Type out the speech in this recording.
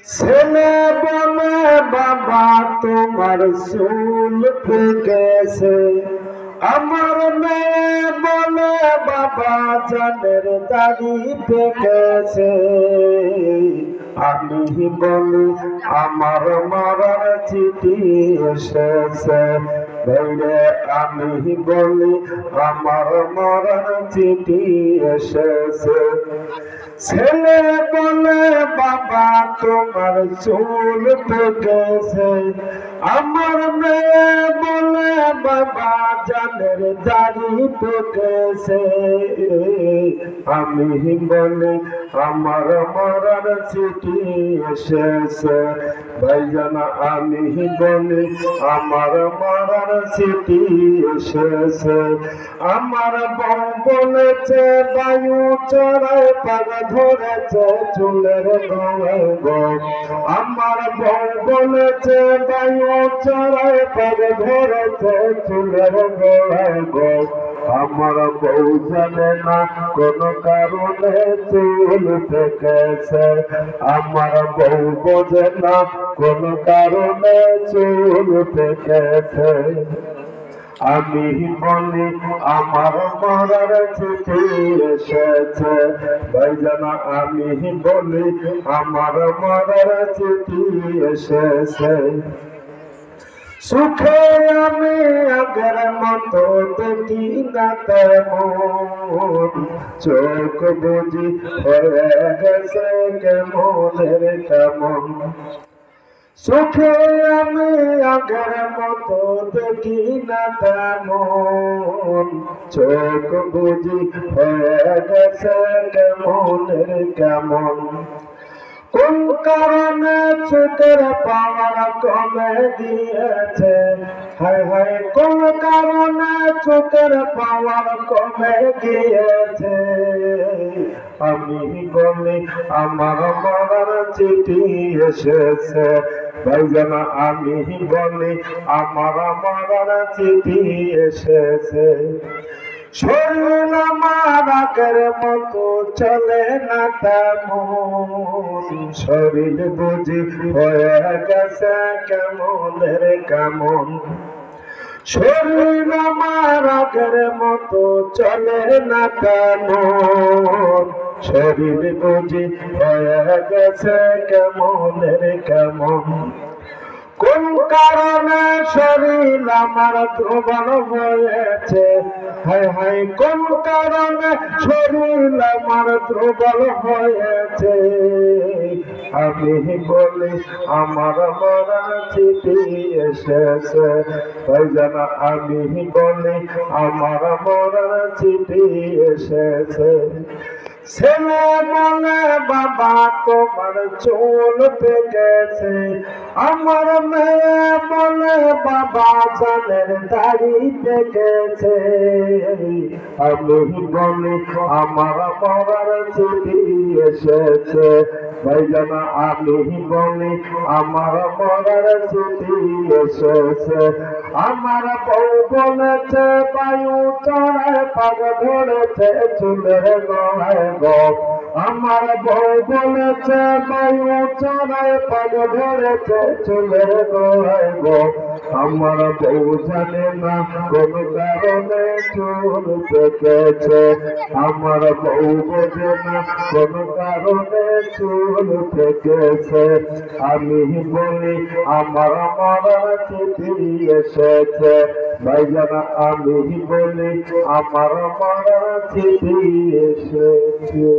ছেলে বলে বাবা তোমার চুল পেকেছে, আমার মেয়ে বলে বাবা জানের দাড়ি পেকেছে। আমি বলি আমার মরার চিঠি এসেছে, বাইরে আমি বলি আমার মরার চিঠি এসেছে। ছেলে বলে বাবা তোমার চুল পেকেছে, আমার মেয়ে বলে বাবা জানের দাড়ি পেকেছে। আমি বলি আমার মরার চিঠি এসেছে, ভাইজান আমি বলি আমার মরার চিঠি এসেছে। আমার বউ বলেছে বায়ু চড়ায় পাগ ধরেছে চুলের গোড়ায় গো। আমার বউ বলেছে বায়ু চড়ায় পাগ ধরেছে চুলের গোড়ায় গো। আমার বউ জানে না কোন কারণে চুল পেকেছে, আমার বউ বোঝে না কোন কারণে চুল পেকেছে। আমি বলি আমার মরার চিঠি এসেছে, ভাইজান আমি বলি আমার মরার চিঠি এসেছে। সুখে আমি আগের মতো দেখি না তেমন, চোখ বুঝি হয়ে গেছে কেমনের কেমন। সুখে আমি আগের মতো দেখি না তেমন, চোখ বুঝি হয়ে গেছে কেমনের কেমন। কোন কারণে চোখের পাওয়ার কমে গিয়েছে, হায় হায় কোন কারণে চোখের পাওয়ার কমে গিয়েছে। আমি বলি আমার মরার চিঠি এসেছে, ভাইজান আমি বলি আমার মরার চিঠি এসেছে। শরীর আমার আগের মতো চলে না তেমন, শরীর বুঝি হয়ে গেছে কেমনের কেমন। শরীর আমার আগের মতো চলে না তেমন, শরীর বুঝি হয়ে গেছে কেমনের কেমন। কোন কারণে শরীর আমার দুর্বল হয়েছে, হায় হায় কোন কারণে শরীর আমার দুর্বল হয়েছে। আমি বলি আমার মরার চিঠি এসেছে, ভাইজান আমি বলি আমার মরার চিঠি এসেছে। ছেলে বলে বাবা তোমার চুল পেকেছে, আমার মেয়ে বলে বাবা জানের দাড়ি পেকেছে। আমি বলি আমার মরার চিঠি এসেছে, ভাইজান আমি বলি আমার মরার চিঠি এসেছে। আমার বউ বলেছে বায়ু চড়ায় পাগ ধরেছে চুলের গোড়ায় গো। আমার বউ বলেছে বায়ু চড়ায় পাগ ধরেছে চুলের গোড়ায় গো। আমার বউ জানে না কোন কারণে চুল পেকেছে, আমার বউ বোঝে না কোন কারণে চুল পেকেছে। আমি বলি আমার মরার চিঠি এসেছে, ভাইজান আমি বলি আমার মরার চিঠি এসেছে।